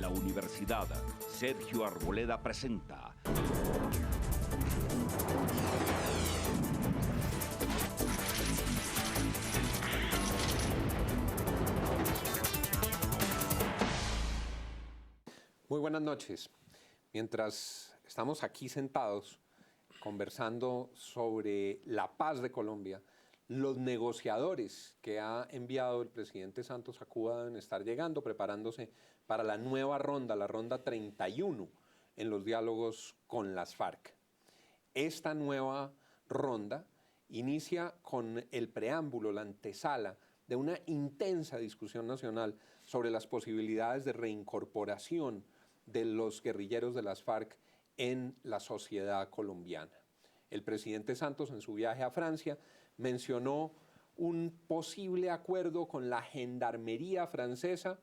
la universidad, Sergio Arboleda presenta Muy buenas noches. Mientras estamos aquí sentados conversando sobre la paz de Colombia, los negociadores que ha enviado el presidente Santos a Cuba deben estar llegando, preparándose para la nueva ronda, la ronda 31 en los diálogos con las FARC. Esta nueva ronda inicia con el preámbulo, la antesala de una intensa discusión nacional sobre las posibilidades de reincorporación de los guerrilleros de las FARC en la sociedad colombiana. El presidente Santos, en su viaje a Francia, mencionó un posible acuerdo con la gendarmería francesa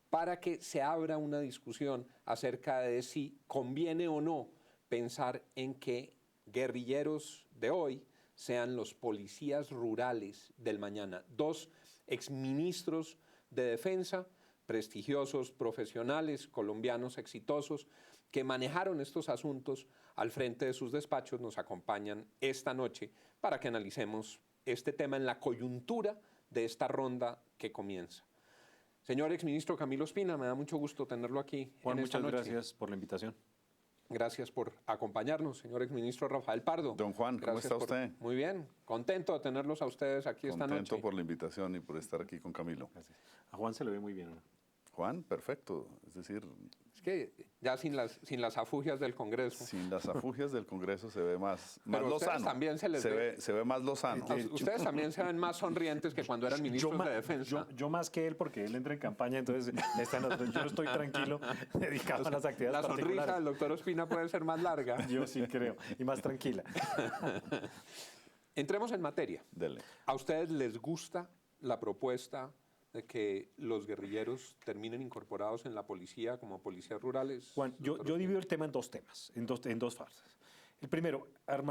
para que se abra una discusión acerca de si conviene o no pensar en que guerrilleros de hoy sean los policías rurales del mañana. Dos exministros de defensa, prestigiosos, profesionales, colombianos exitosos, que manejaron estos asuntos al frente de sus despachos, nos acompañan esta noche para que analicemos este tema en la coyuntura de esta ronda que comienza. Señor exministro Camilo Ospina, me da mucho gusto tenerlo aquí. Juan, en esta muchas noche. gracias por la invitación. Gracias por acompañarnos, señor exministro Rafael Pardo. Don Juan, ¿cómo está usted? Muy bien, contento de tenerlos a ustedes aquí esta noche. Contento por la invitación y por estar aquí con Camilo. Gracias. A Juan se le ve muy bien, ¿no? Juan, perfecto. Es decir, Es que ya sin las afugias del Congreso. sin las afugias del Congreso se ve más Pero lozano. ustedes también se les se ve más lozano. Ustedes también se ven más sonrientes que cuando eran ministros de defensa. Yo más que él, porque él entra en campaña, entonces yo estoy tranquilo, dedicado a las actividades La sonrisa particulares. del doctor Ospina puede ser más larga. Yo sí creo, y más tranquila. Entremos en materia. Dele. ¿A ustedes les gusta la propuesta de que los guerrilleros terminen incorporados en la policía como policías rurales? Juan, yo divido el tema en dos temas, en dos fases. El primero,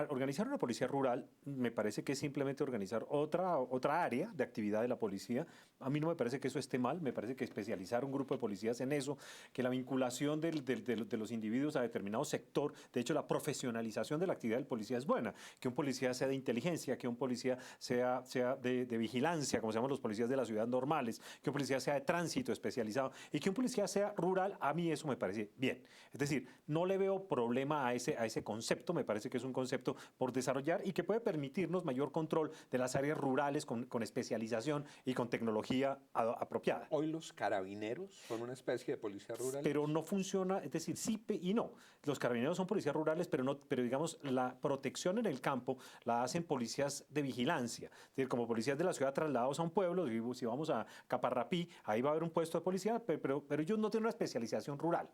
organizar una policía rural me parece que es simplemente organizar otra área de actividad de la policía. A mí no me parece que eso esté mal, me parece que especializar un grupo de policías en eso, que la vinculación de los individuos a determinado sector, de hecho la profesionalización de la actividad del policía es buena, que un policía sea de inteligencia, que un policía sea de vigilancia, como se llaman los policías de la ciudad normales, que un policía sea de tránsito especializado y que un policía sea rural, a mí eso me parece bien. Es decir, no le veo problema a ese concepto. Me parece que es un concepto por desarrollar y que puede permitirnos mayor control de las áreas rurales con especialización y con tecnología apropiada. Hoy los carabineros son una especie de policía rural. Pero no funciona, es decir, sí y no. Los carabineros son policías rurales, pero digamos, la protección en el campo la hacen policías de vigilancia. Es decir, como policías de la ciudad trasladados a un pueblo, si vamos a Caparrapí, ahí va a haber un puesto de policía, pero ellos no tienen una especialización rural.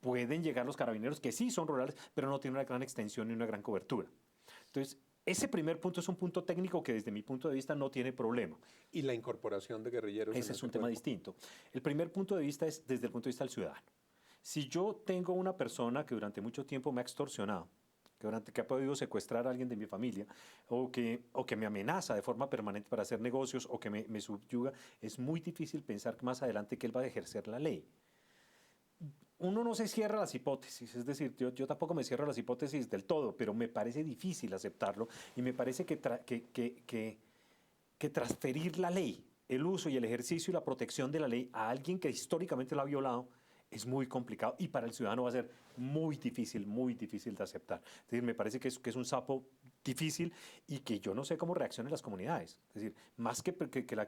Pueden llegar los carabineros que sí son rurales, pero no tienen una gran extensión y una gran cobertura. Entonces, ese primer punto es un punto técnico que desde mi punto de vista no tiene problema. ¿Y la incorporación de guerrilleros? Ese es un tema distinto. El primer punto de vista es desde el punto de vista del ciudadano. Si yo tengo una persona que durante mucho tiempo me ha extorsionado, que ha podido secuestrar a alguien de mi familia, o que me amenaza de forma permanente para hacer negocios, o que me subyuga, es muy difícil pensar más adelante que él va a ejercer la ley. Uno no se cierra las hipótesis, es decir, yo tampoco me cierro las hipótesis del todo, pero me parece difícil aceptarlo y me parece que transferir la ley, el uso y el ejercicio y la protección de la ley a alguien que históricamente la ha violado es muy complicado y para el ciudadano va a ser muy difícil de aceptar. Es decir, me parece que es un sapo difícil y que yo no sé cómo reaccionen las comunidades. Es decir, más que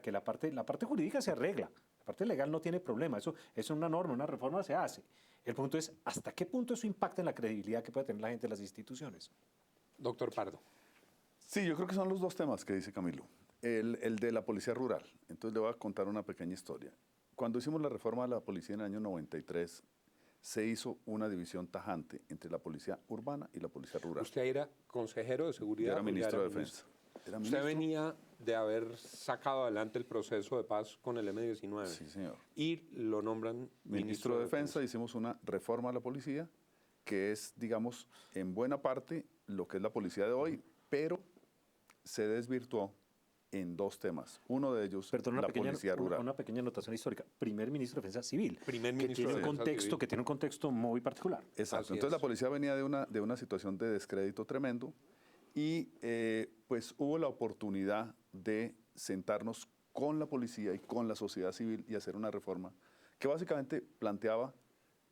la parte jurídica se arregla. La parte legal no tiene problema, eso es una norma, una reforma se hace. El punto es, ¿hasta qué punto eso impacta en la credibilidad que puede tener la gente de las instituciones? Doctor Pardo. Sí, yo creo que son los dos temas que dice Camilo. El de la policía rural. Entonces le voy a contar una pequeña historia. Cuando hicimos la reforma de la policía en el año 93, se hizo una división tajante entre la policía urbana y la policía rural. Usted era consejero de seguridad. Yo era ministro de defensa. Usted venía de haber sacado adelante el proceso de paz con el M-19. Sí, señor. Y lo nombran ministro de Defensa. Hicimos una reforma a la policía que es, digamos, en buena parte lo que es la policía de hoy, pero se desvirtuó en dos temas. Uno de ellos, Perdón, la policía rural. una pequeña anotación histórica. Primer ministro de Defensa Civil. Primer que ministro tiene de un Defensa contexto, Civil. que tiene un contexto muy particular. Exacto. Así Entonces es. la policía venía de una situación de descrédito tremendo y pues hubo la oportunidad de sentarnos con la policía y con la sociedad civil y hacer una reforma que básicamente planteaba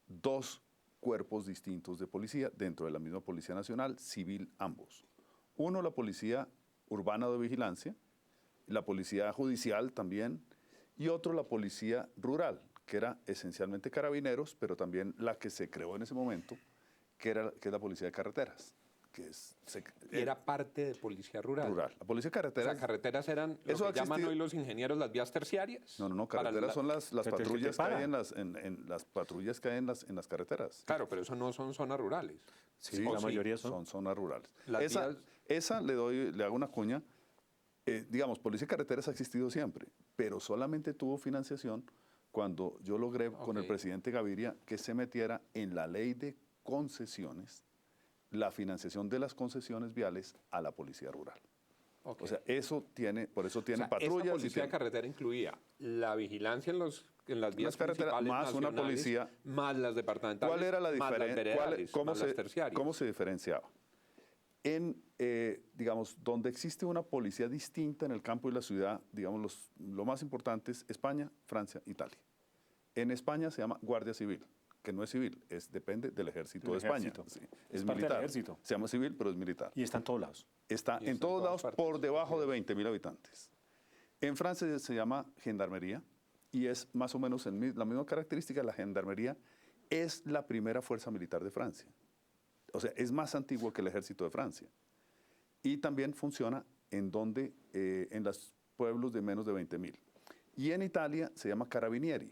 dos cuerpos distintos de policía dentro de la misma Policía Nacional, civil ambos. Uno, la policía urbana de vigilancia, la policía judicial también, y otro, la policía rural, que era esencialmente carabineros, pero también la que se creó en ese momento, que es la policía de carreteras, que es Y era parte de policía rural. rural. La policía de O carreteras... sea, carreteras eran lo Eso que ha llaman existido- hoy los ingenieros las vías terciarias. No, Para carreteras la- son las Que te patrullas que hay para. en las patrullas que hay en las carreteras. Claro, pero eso no son zonas rurales. Sí, ¿O la sí? mayoría son. Son zonas rurales. Las vías- Esa le hago una cuña. Digamos, Policía de Carreteras ha existido siempre, pero solamente tuvo financiación cuando yo logré con el Ok. presidente Gaviria que se metiera en la ley de concesiones la financiación de las concesiones viales a la policía rural. Ok. O sea, por eso O tiene sea, patrullas. esa y policía de tiene- carretera incluía la vigilancia en las vías carreteras, principales más una nacionales, policía. más las departamentales, ¿Cuál era la más las diferencia? veredales, más las terciarias. ¿Cómo se diferenciaba? Digamos, donde existe una policía distinta en el campo y la ciudad, digamos, lo más importante es España, Francia, Italia. En España se llama Guardia Civil, que no es civil, depende del ejército Del de España. ejército. Sí, Es es parte del militar. ejército. Se llama civil, pero es militar. Y está en todos lados. Está Y en está todos lados partes, por debajo de así es. 20.000 habitantes. En Francia se llama gendarmería y es más o menos la misma característica. La gendarmería es la primera fuerza militar de Francia. O sea, es más antiguo que el ejército de Francia. Y también funciona en los pueblos de menos de 20.000. Y en Italia se llama carabinieri.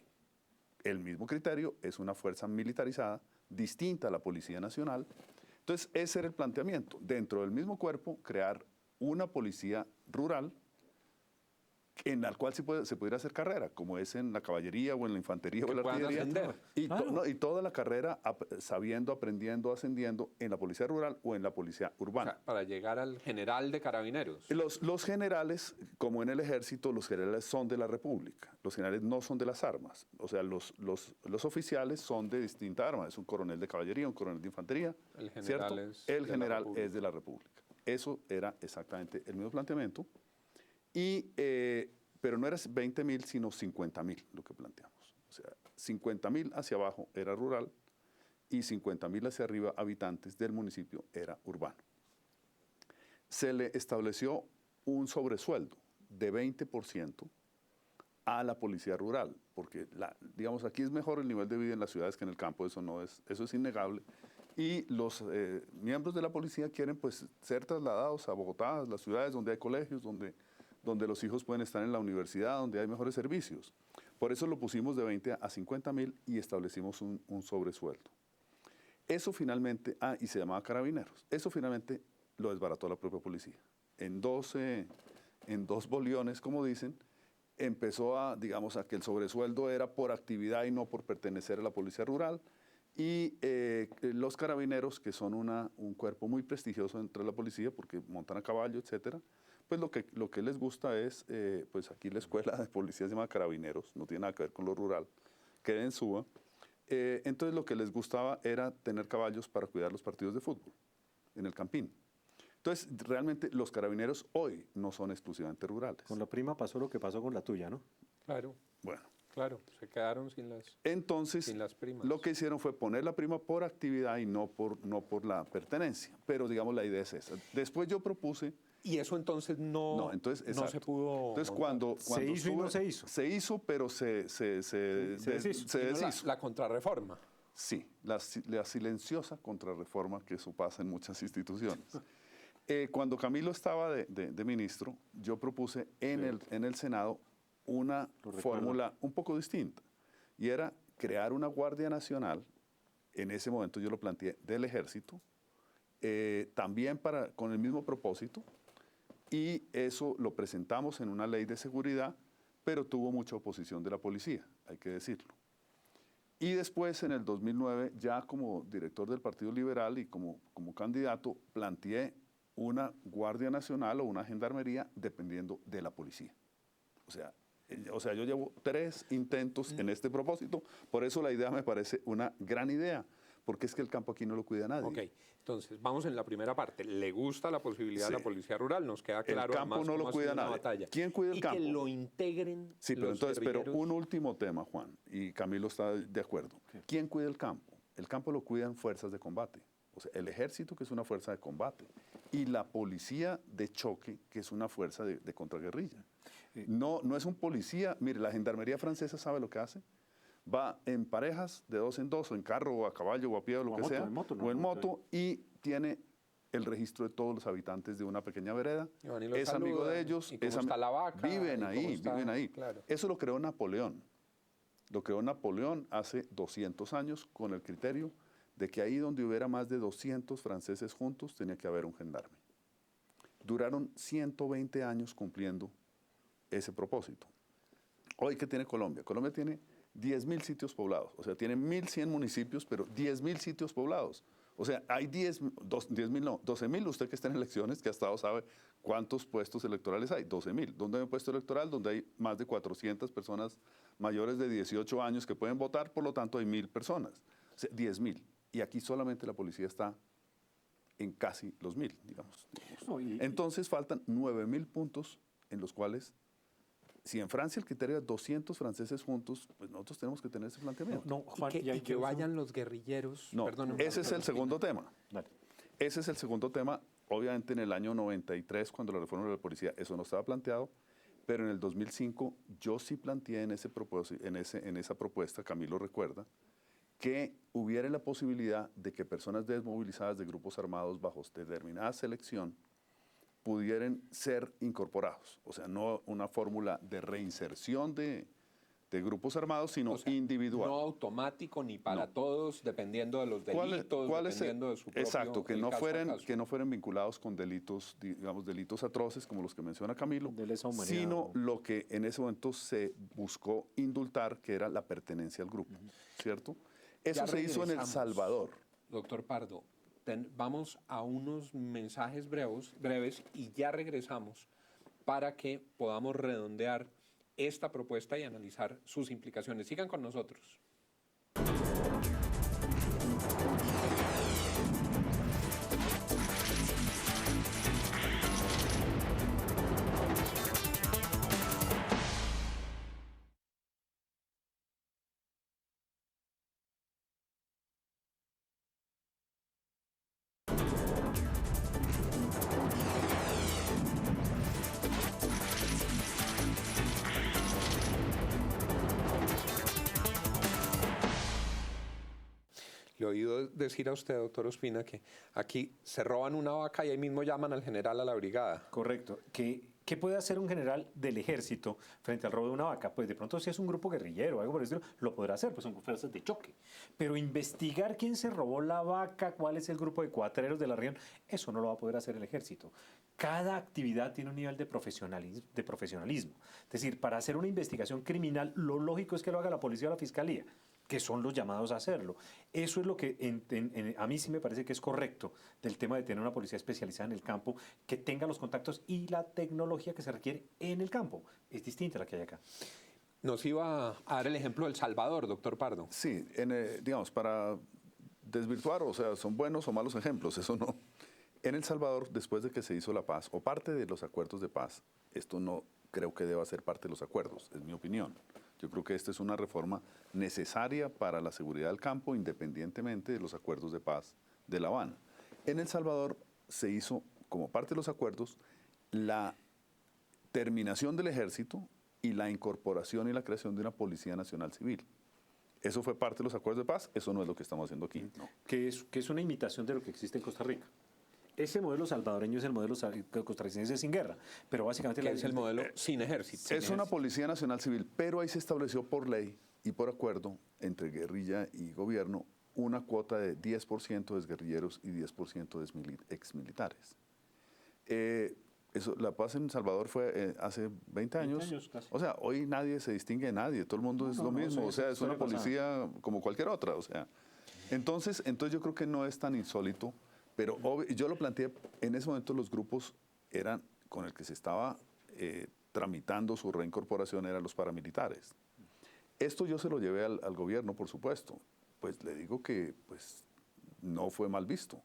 El mismo criterio, es una fuerza militarizada, distinta a la Policía Nacional. Entonces, ese era el planteamiento. Dentro del mismo cuerpo, crear una policía rural en la cual se pudiera hacer carrera, como es en la caballería o en la infantería o Que en la puedan artillería. ascender. Y, Claro. y toda la carrera sabiendo, aprendiendo, ascendiendo en la policía rural o en la policía O urbana. sea, para llegar al general de carabineros. Los generales, como en el ejército, los generales son de la República. Los generales no son de las armas. O sea, los oficiales son de distinta arma. Es un coronel de caballería, un coronel de infantería. El general ¿cierto? es El de la general República. es de la República. Eso era exactamente el mismo planteamiento. Pero no era 20.000, sino 50.000 lo que planteamos. O sea, 50.000 hacia abajo era rural y 50.000 hacia arriba habitantes del municipio era urbano. Se le estableció un sobresueldo de 20% a la policía rural, porque digamos aquí es mejor el nivel de vida en las ciudades que en el campo, eso es innegable. Y los miembros de la policía quieren pues ser trasladados a Bogotá, las ciudades donde hay colegios, donde los hijos pueden estar en la universidad, donde hay mejores servicios. Por eso lo pusimos de 20 a 50.000 y establecimos un sobresueldo. Eso finalmente, y se llamaba carabineros, eso finalmente lo desbarató la propia policía. En dos boliones, como dicen, empezó digamos, a que el sobresueldo era por actividad y no por pertenecer a la policía rural. Y los carabineros, que son un cuerpo muy prestigioso entre la policía porque montan a caballo, etcétera, pues lo que les gusta es, pues aquí la escuela de policía se llama Carabineros, no tiene nada que ver con lo rural, queda en Suba. Entonces lo que les gustaba era tener caballos para cuidar los partidos de fútbol en el Campín. Entonces realmente los carabineros hoy no son exclusivamente rurales. Con la prima pasó lo que pasó con la tuya, ¿no? Claro, Bueno, claro. Se quedaron sin las... entonces Sin las primas. lo que hicieron fue poner la prima por actividad y no por la pertenencia. Pero digamos la idea es esa. Después yo propuse... Y eso entonces no entonces, se exacto. pudo... Entonces, montar. cuando Se hizo y no se hizo. Se hizo, pero se deshizo. Y no deshizo. la contrarreforma. Sí, la silenciosa contrarreforma, que eso pasa en muchas instituciones. Cuando Camilo estaba de ministro, yo propuse en el Senado una Lo recuerdo. fórmula un poco distinta, y era crear una Guardia Nacional, en ese momento yo lo planteé, del Ejército, también con el mismo propósito, y eso lo presentamos en una ley de seguridad, pero tuvo mucha oposición de la policía, hay que decirlo. Y después, en el 2009, ya como director del Partido Liberal y como candidato, planteé una Guardia Nacional o una Gendarmería dependiendo de la policía. O sea, yo llevo 3 intentos en este propósito, por eso la idea me parece una gran idea, porque es que el campo aquí no lo cuida nadie. Ok, entonces vamos en la primera parte. ¿Le gusta la posibilidad Sí. de la policía rural? Nos queda claro. El campo además, no lo cómo ha cuida sido una nadie. batalla. ¿Quién cuida el campo? Y que lo integren Sí, pero los entonces, guerrilleros. un último tema, Juan, y Camilo está de acuerdo. ¿Quién cuida el campo? El campo lo cuidan fuerzas de combate. O sea, el ejército, que es una fuerza de combate, y la policía de choque, que es una fuerza de contraguerrilla. No es un policía. Mire, la gendarmería francesa sabe lo que hace. Va en parejas de 2 en 2, o en carro, o a caballo, o a pie, o lo que sea, o en moto, y tiene el registro de todos los habitantes de una pequeña vereda. Y van y los Es amigo saludan, de ellos. y cómo está la vaca, Viven y ahí, cómo está, viven ahí. claro. Eso lo creó Napoleón. Lo creó Napoleón hace 200 años con el criterio de que ahí donde hubiera más de 200 franceses juntos tenía que haber un gendarme. Duraron 120 años cumpliendo ese propósito. Hoy, ¿qué tiene Colombia? Colombia tiene 10.000 sitios poblados, o sea, tiene 1.100 municipios, pero 10.000 sitios poblados. O sea, hay 12.000, usted que está en elecciones, que ha estado, sabe cuántos puestos electorales hay, 12.000. ¿Dónde hay un puesto electoral? Donde hay más de 400 personas mayores de 18 años que pueden votar, por lo tanto hay 1.000 personas, o sea, 10.000. Y aquí solamente la policía está en casi los 1.000, digamos. No, Entonces faltan 9.000 puntos en los cuales, si en Francia el criterio es 200 franceses juntos, pues nosotros tenemos que tener ese planteamiento. No, Juan, Y que vayan los guerrilleros. No, Perdóneme, ese es el segundo tema. Dale. Ese es el segundo tema. Obviamente en el año 93, cuando la reforma de la policía, eso no estaba planteado, pero en el 2005 yo sí planteé en esa propuesta, Camilo recuerda, que hubiera la posibilidad de que personas desmovilizadas de grupos armados bajo determinada selección pudieran ser incorporados. O sea, no una fórmula de reinserción de grupos armados, sino o sea, individual. No automático ni para No. todos, dependiendo de los delitos, dependiendo de su propio... Exacto, que el no caso a fueran caso. que no fueran vinculados con delitos, digamos, delitos atroces como los que menciona Camilo, De lesa humanidad, sino ¿no? lo que en ese momento se buscó indultar, que era la pertenencia al grupo, ¿cierto? Eso Ya se hizo en El regresamos. Salvador. Doctor Pardo, vamos a unos mensajes breves y ya regresamos para que podamos redondear esta propuesta y analizar sus implicaciones. Sigan con nosotros. Le he oído decir a usted, doctor Ospina, que aquí se roban una vaca y ahí mismo llaman al general a la brigada. Correcto. ¿Qué puede hacer un general del ejército frente al robo de una vaca? Pues de pronto si es un grupo guerrillero o algo por el estilo, lo podrá hacer, pues son fuerzas de choque. Pero investigar quién se robó la vaca, cuál es el grupo de cuatreros de la región, eso no lo va a poder hacer el ejército. Cada actividad tiene un nivel de profesionalismo. Es decir, para hacer una investigación criminal, lo lógico es que lo haga la policía o la fiscalía, que son los llamados a hacerlo. Eso es lo que a mí sí me parece que es correcto del tema de tener una policía especializada en el campo, que tenga los contactos y la tecnología que se requiere en el campo. Es distinta a la que hay acá. Nos iba a dar el ejemplo de El Salvador, doctor Pardo. Sí, digamos, para desvirtuar, o sea, son buenos o malos ejemplos, eso no. En El Salvador, después de que se hizo la paz, o parte de los acuerdos de paz, esto no creo que deba ser parte de los acuerdos, es mi opinión. Yo creo que esta es una reforma necesaria para la seguridad del campo, independientemente de los acuerdos de paz de La Habana. En El Salvador se hizo, como parte de los acuerdos, la terminación del ejército y la incorporación y la creación de una Policía Nacional Civil. Eso fue parte de los acuerdos de paz, eso no es lo que estamos haciendo aquí. No. Que es una imitación de lo que existe en Costa Rica. Ese modelo salvadoreño es el modelo costarricense sin guerra, pero básicamente... Que es el modelo sin ejército. Es una Policía Nacional Civil, pero ahí se estableció por ley y por acuerdo entre guerrilla y gobierno una cuota de 10% de guerrilleros y 10% de exmilitares. La paz en El Salvador fue hace 20 años. 20 años casi. O sea, hoy nadie se distingue de nadie, todo el mundo es lo mismo, o sea, es una policía como cualquier otra, o sea. Entonces yo creo que no es tan insólito Pero yo lo planteé, en ese momento los grupos eran, con el que se estaba tramitando su reincorporación eran los paramilitares. Esto yo se lo llevé al gobierno, por supuesto. Pues le digo que pues, no fue mal visto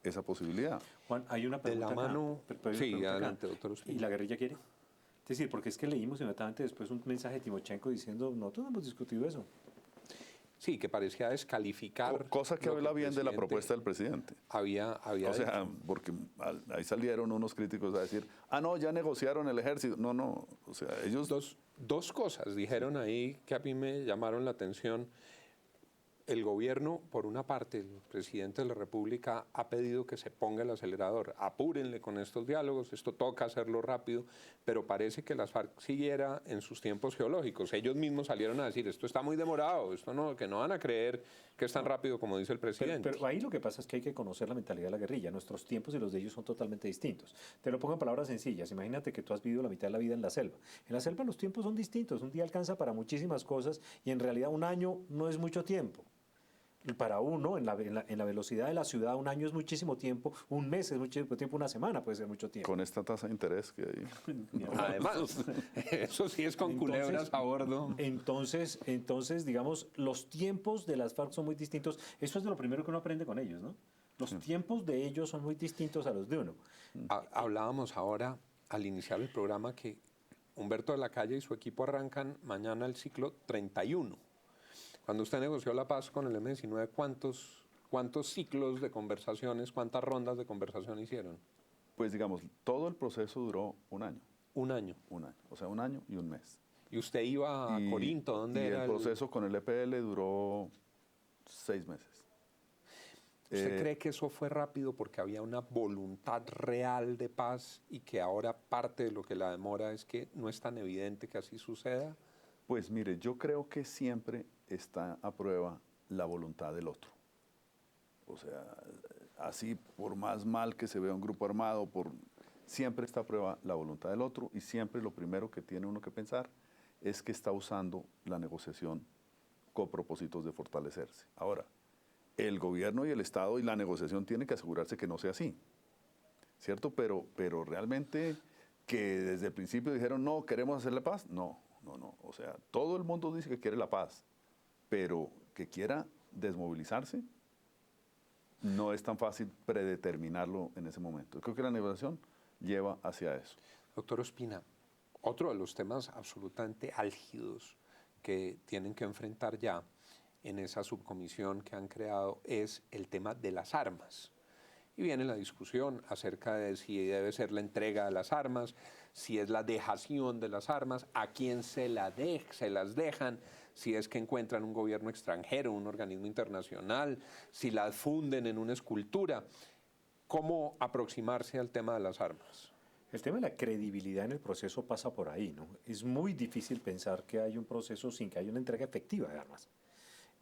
esa posibilidad. Juan, hay una De pregunta la mano... acá. Sí, Pregunta acá. adelante, doctor Ospina. ¿Y la guerrilla quiere? Es decir, porque es que leímos inmediatamente después un mensaje de Timochenko diciendo, nosotros no hemos discutido eso. Sí, que parecía descalificar... Cosa que lo habla el bien de la presidente propuesta del presidente. Había O sea, dicho. porque ahí salieron unos críticos a decir, no, ya negociaron el ejército. No, no, o sea, ellos... Dos cosas dijeron ahí que a mí me llamaron la atención. El gobierno, por una parte, el presidente de la República ha pedido que se ponga el acelerador. Apúrenle con estos diálogos, esto toca hacerlo rápido, pero parece que las FARC siguiera en sus tiempos geológicos. Ellos mismos salieron a decir, esto está muy demorado, esto no, que no van a creer que es tan rápido como dice el presidente. Pero ahí lo que pasa es que hay que conocer la mentalidad de la guerrilla. Nuestros tiempos y los de ellos son totalmente distintos. Te lo pongo en palabras sencillas. Imagínate que tú has vivido la mitad de la vida en la selva. En la selva los tiempos son distintos. Un día alcanza para muchísimas cosas y en realidad un año no es mucho tiempo. Para uno, en la velocidad de la ciudad, un año es muchísimo tiempo, un mes es muchísimo tiempo, una semana puede ser mucho tiempo. Con esta tasa de interés que hay. Además, eso sí es con culebras a bordo. Entonces, digamos, los tiempos de las FARC son muy distintos. Eso es de lo primero que uno aprende con ellos, ¿no? Los tiempos de ellos son muy distintos a los de uno. Hablábamos ahora, al iniciar el programa, que Humberto de la Calle y su equipo arrancan mañana el ciclo 31. Cuando usted negoció la paz con el M-19, ¿cuántos ciclos de conversaciones, cuántas rondas de conversación hicieron? Pues digamos, todo el proceso duró un año. Un año. Un año, o sea, un año y un mes. ¿Y usted iba a Corinto? ¿Dónde era el proceso con el EPL duró 6 meses. ¿Usted cree que eso fue rápido porque había una voluntad real de paz y que ahora parte de lo que la demora es que no es tan evidente que así suceda? Pues mire, yo creo que siempre está a prueba la voluntad del otro. O sea, así por más mal que se vea un grupo armado, siempre está a prueba la voluntad del otro y siempre lo primero que tiene uno que pensar es que está usando la negociación con propósitos de fortalecerse. Ahora, el gobierno y el Estado y la negociación tienen que asegurarse que no sea así, ¿cierto? Pero realmente que desde el principio dijeron, no, queremos hacer la paz, no. O sea, todo el mundo dice que quiere la paz, pero que quiera desmovilizarse, no es tan fácil predeterminarlo en ese momento. Creo que la negociación lleva hacia eso. Doctor Ospina, otro de los temas absolutamente álgidos que tienen que enfrentar ya en esa subcomisión que han creado es el tema de las armas. Y viene la discusión acerca de si debe ser la entrega de las armas, si es la dejación de las armas, a quién se las dejan, si es que encuentran un gobierno extranjero, un organismo internacional, si las funden en una escultura. ¿Cómo aproximarse al tema de las armas? El tema de la credibilidad en el proceso pasa por ahí, ¿no? Es muy difícil pensar que hay un proceso sin que haya una entrega efectiva de armas.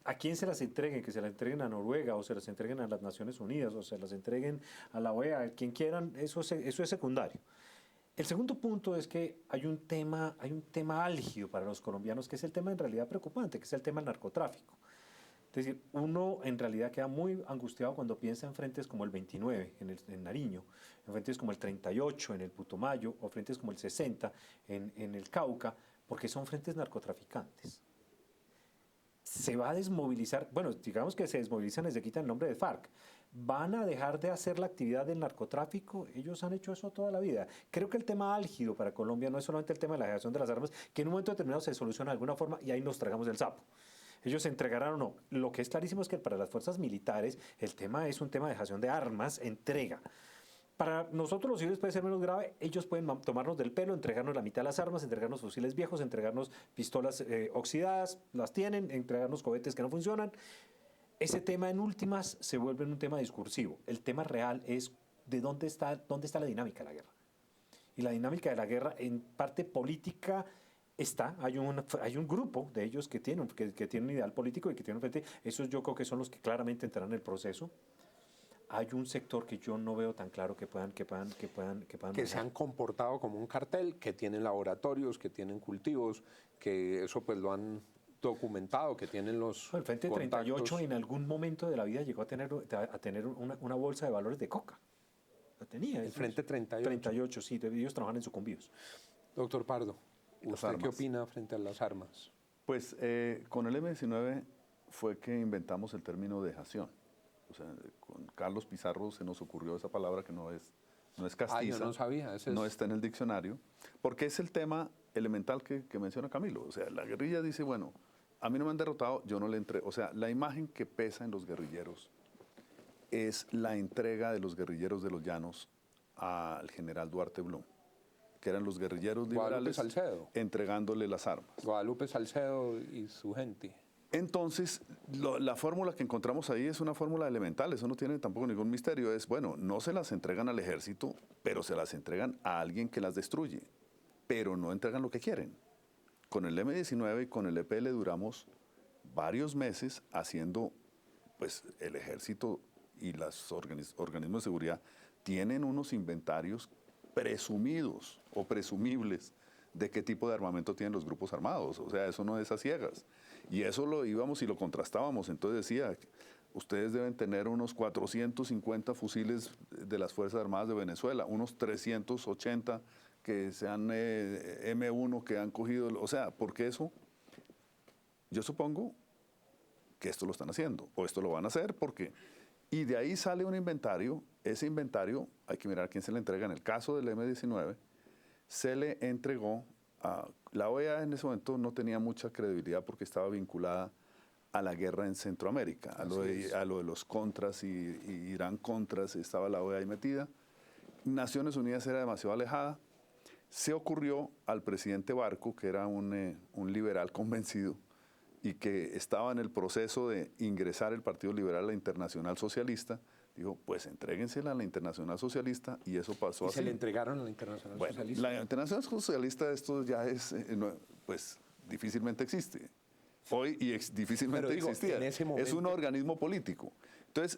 ¿A quién se las entreguen? Que se las entreguen a Noruega o se las entreguen a las Naciones Unidas o se las entreguen a la OEA, a quien quieran, eso es secundario. El segundo punto es que hay un tema álgido para los colombianos, que es el tema en realidad preocupante, que es el tema del narcotráfico. Es decir, uno en realidad queda muy angustiado cuando piensa en frentes como el 29 en Nariño, en frentes como el 38 en el Putumayo o frentes como el 60 en el Cauca, porque son frentes narcotraficantes. Se va a desmovilizar, bueno, digamos que se desmovilizan y se quitan el nombre de FARC. ¿Van a dejar de hacer la actividad del narcotráfico? Ellos han hecho eso toda la vida. Creo que el tema álgido para Colombia no es solamente el tema de la dejación de las armas, que en un momento determinado se soluciona de alguna forma y ahí nos tragamos el sapo. Ellos se entregarán o no. Lo que es clarísimo es que para las fuerzas militares el tema es un tema de dejación de armas, entrega. Para nosotros los civiles puede ser menos grave, ellos pueden tomarnos del pelo, entregarnos la mitad de las armas, entregarnos fusiles viejos, entregarnos pistolas oxidadas, las tienen, entregarnos cohetes que no funcionan. Ese tema en últimas se vuelve un tema discursivo. El tema real es de dónde está la dinámica de la guerra. Y la dinámica de la guerra en parte política hay un grupo de ellos que tiene un ideal político y que tiene un frente. Esos yo creo que son los que claramente entrarán en el proceso. Hay un sector que yo no veo tan claro que puedan que se han comportado como un cartel, que tienen laboratorios, que tienen cultivos, que eso pues lo han documentado, que tienen los El Frente contactos. 38 en algún momento de la vida llegó a tener una bolsa de valores de coca. La tenía. El eso Frente es. 38. 38, sí. Ellos trabajan en sucumbíos. Doctor Pardo, Las ¿usted qué armas. opina frente a las armas? Pues con el M-19 fue que inventamos el término dejación. O sea, con Carlos Pizarro se nos ocurrió esa palabra que no es castiza. Yo no sabía. No está en el diccionario, porque es el tema elemental que menciona Camilo. O sea, la guerrilla dice, bueno, a mí no me han derrotado, yo no le entrego. O sea, la imagen que pesa en los guerrilleros es la entrega de los guerrilleros de los llanos al general Duarte Blum, que eran los guerrilleros Guadalupe liberales Salcedo. entregándole las armas. Guadalupe Salcedo y su gente. Entonces, la fórmula que encontramos ahí es una fórmula elemental, eso no tiene tampoco ningún misterio. Es, bueno, no se las entregan al ejército, pero se las entregan a alguien que las destruye, pero no entregan lo que quieren. Con el M-19 y con el EPL duramos varios meses haciendo, pues el ejército y los organismos de seguridad tienen unos inventarios presumidos o presumibles de qué tipo de armamento tienen los grupos armados. O sea, eso no es a ciegas. Y eso lo íbamos y lo contrastábamos. Entonces decía, ustedes deben tener unos 450 fusiles de las Fuerzas Armadas de Venezuela, unos 380 que sean M1 que han cogido. O sea, porque eso, yo supongo que esto lo están haciendo, o esto lo van a hacer, porque... Y de ahí sale un inventario. Ese inventario, hay que mirar quién se le entrega. En el caso del M-19, se le entregó a... La OEA en ese momento no tenía mucha credibilidad porque estaba vinculada a la guerra en Centroamérica, a lo de los contras y Irán contras, estaba la OEA ahí metida. Naciones Unidas era demasiado alejada. Se ocurrió al presidente Barco, que era un liberal convencido, y que estaba en el proceso de ingresar el Partido Liberal a la Internacional Socialista, dijo, pues entréguensela a la Internacional Socialista, y eso pasó ¿Y así. se le entregaron a la Internacional Bueno, Socialista? la Internacional Socialista, esto ya es, pues difícilmente existe. Hoy difícilmente Pero digo, existía. en ese Es momento... un organismo político.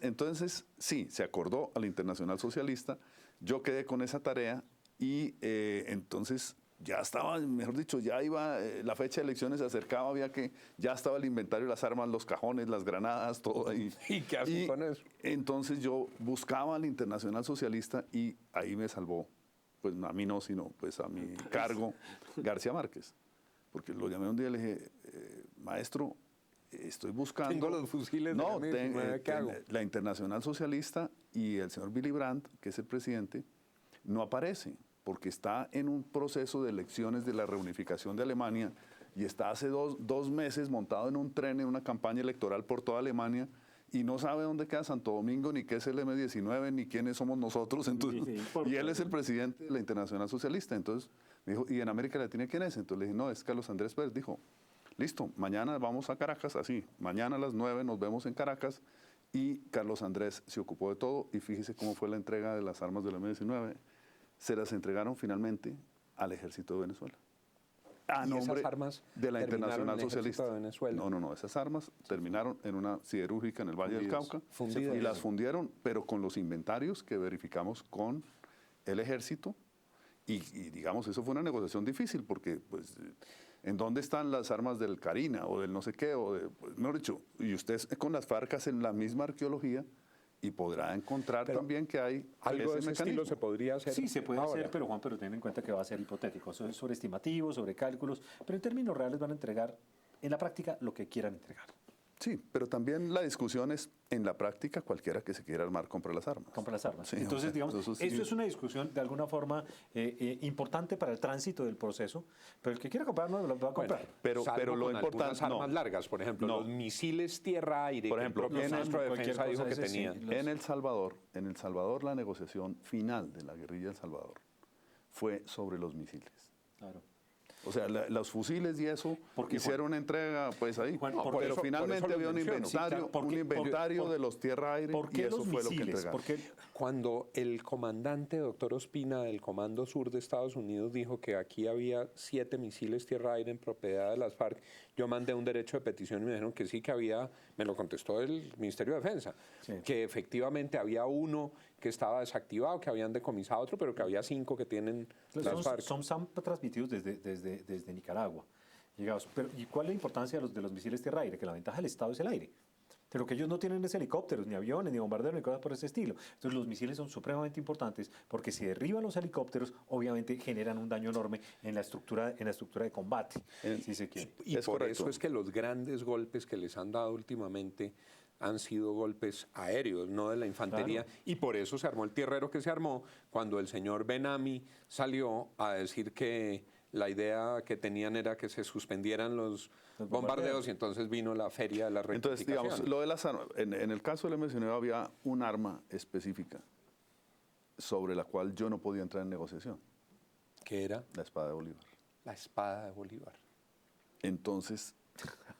Entonces, sí, se acordó a la Internacional Socialista, yo quedé con esa tarea y entonces... Ya estaba, mejor dicho, ya iba, la fecha de elecciones se acercaba, había que, ya estaba el inventario, las armas, los cajones, las granadas, todo ahí. ¿Y qué hace con eso? Entonces yo buscaba al Internacional Socialista y ahí me salvó, pues a mí no, sino pues a mi cargo, García Márquez. Porque lo llamé un día y le dije, maestro, estoy buscando... Tengo los fusiles no, de la M-19, ¿qué hago? La Internacional Socialista y el señor Willy Brandt, que es el presidente, no aparece, porque está en un proceso de elecciones de la reunificación de Alemania y está hace dos meses montado en un tren en una campaña electoral por toda Alemania y no sabe dónde queda Santo Domingo, ni qué es el M-19, ni quiénes somos nosotros. Entonces, y él es el presidente de la Internacional Socialista. Entonces me dijo, ¿y en América Latina quién es? Entonces le dije, no, es Carlos Andrés Pérez. Dijo, listo, mañana vamos a Caracas, así, mañana a las 9 nos vemos en Caracas. Y Carlos Andrés se ocupó de todo y fíjese cómo fue la entrega de las armas del M-19. Se las entregaron finalmente al ejército de Venezuela. A ¿Y nombre esas armas de la terminaron Internacional en el ejército Socialista. de Venezuela? No, esas armas terminaron en una siderúrgica en el Valle del Cauca Fundidas. y las fundieron, pero con los inventarios que verificamos con el ejército y digamos, eso fue una negociación difícil porque pues ¿en dónde están las armas del Carina o del no sé qué? Pues, mejor dicho, y usted con las FARC hacen la misma arqueología y podrá encontrar Pero también que hay algo de ese mecanismo. estilo se podría hacer. Sí, se puede ahora. hacer, pero Juan, pero ten en cuenta que va a ser hipotético. Eso es sobre estimativos, sobre cálculos, pero en términos reales van a entregar en la práctica lo que quieran entregar. Sí, pero también la discusión es, en la práctica, cualquiera que se quiera armar compra las armas. Compra las armas. Sí, Entonces, o sea, digamos, eso sí. esto es una discusión de alguna forma importante para el tránsito del proceso, pero el que quiera comprar no lo va a comprar. Salvo pero lo con importante... algunas armas largas, por ejemplo, No. los misiles tierra-aire, Por que ejemplo, el propio en ministro de cualquier Defensa dijo cosa que ese, sí. tenía. En El Salvador la negociación final de la guerrilla de El Salvador fue sobre los misiles. Claro. O sea, los fusiles y eso Porque, hicieron una entrega, pues ahí. Juan, por pero eso- finalmente por eso había lo un menciono. inventario, Sí, claro, un inventario de los tierra-aire ¿Por y qué eso los fue lo que misiles? entregaron. Porque Cuando el comandante, doctor Ospina, del Comando Sur de Estados Unidos, dijo que aquí había 7 misiles tierra-aire en propiedad de las FARC, yo mandé un derecho de petición y me dijeron que sí que había, me lo contestó el Ministerio de Defensa, Sí. que efectivamente había uno que estaba desactivado, que habían decomisado otro, pero que había 5 que tienen las FARC. son transmitidos desde Nicaragua. llegados. Pero, ¿y cuál es la importancia de los misiles tierra-aire? Que la ventaja del Estado es el aire. Pero que ellos no tienen es helicópteros, ni aviones, ni bombarderos, ni cosas por ese estilo. Entonces los misiles son supremamente importantes porque si derriban los helicópteros, obviamente generan un daño enorme en la estructura de combate, si se quiere. Y Es por correcto. eso es que los grandes golpes que les han dado últimamente han sido golpes aéreos, no de la infantería. Claro. Y por eso se armó el tierrero que se armó cuando el señor Ben-Ami salió a decir que la idea que tenían era que se suspendieran los bombardeos y entonces vino la feria de la Entonces, rectificación. digamos, lo de las armas, en el caso del M19 había un arma específica sobre la cual yo no podía entrar en negociación, ¿Qué era? la espada de Bolívar. La espada de Bolívar. Entonces,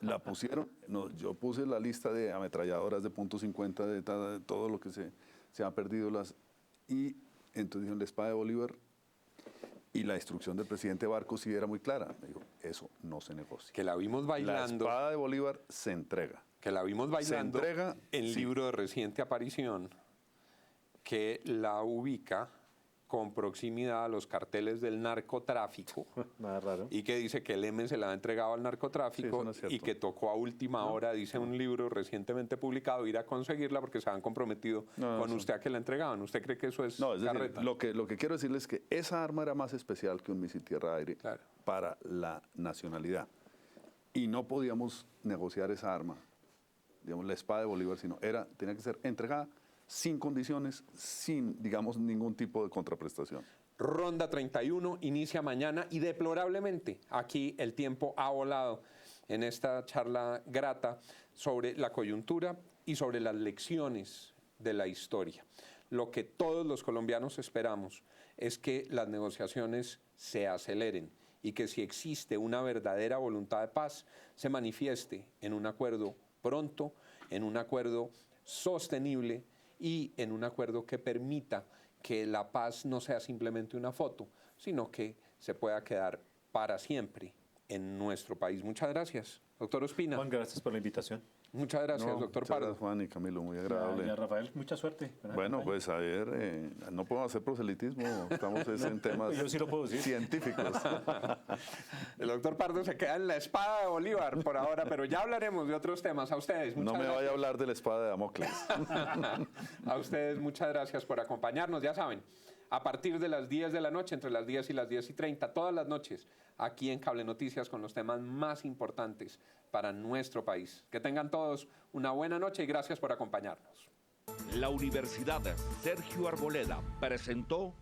la pusieron, no, yo puse la lista de ametralladoras de .50, de todo lo que se ha perdido, y entonces dijeron la espada de Bolívar, y la instrucción del presidente Barcos sí era muy clara. Me dijo, eso no se negocia. Que la vimos La bailando. espada de Bolívar se entrega. Que la vimos bailando entrega, en sí. libro de reciente aparición, que la ubica con proximidad a los carteles del narcotráfico Nada raro. y que dice que el M se la ha entregado al Sí, narcotráfico eso no es cierto. y que tocó a última hora, dice un libro recientemente publicado, ir a conseguirla porque se han comprometido No, con eso- usted a que la entregaban. ¿Usted cree que eso es No, es decir, carreta? lo que quiero decirles es que esa arma era más especial que un misil tierra-aire Claro. para la nacionalidad. Y no podíamos negociar esa arma, digamos, la espada de Bolívar, sino tenía que ser entregada sin condiciones, sin, digamos, ningún tipo de contraprestación. Ronda 31 inicia mañana y deplorablemente aquí el tiempo ha volado en esta charla grata sobre la coyuntura y sobre las lecciones de la historia. Lo que todos los colombianos esperamos es que las negociaciones se aceleren y que si existe una verdadera voluntad de paz se manifieste en un acuerdo pronto, en un acuerdo sostenible y en un acuerdo que permita que la paz no sea simplemente una foto, sino que se pueda quedar para siempre en nuestro país. Muchas gracias, doctor Ospina. Juan, gracias por la invitación. Muchas gracias, No, doctor muchas Pardo. gracias, Juan y Camilo, muy agradable. Ya, Rafael, mucha suerte. Bueno, pues a ver, no podemos hacer proselitismo, estamos en temas Yo sí lo puedo decir. científicos. El doctor Pardo se queda en la espada de Bolívar por ahora, pero ya hablaremos de otros temas. A ustedes, muchas No me gracias. vaya a hablar de la espada de Damocles. A ustedes muchas gracias por acompañarnos. Ya saben, a partir de las 10 de la noche, entre las 10 y las 10:30, todas las noches, aquí en Cable Noticias con los temas más importantes para nuestro país. Que tengan todos una buena noche y gracias por acompañarnos. La Universidad Sergio Arboleda presentó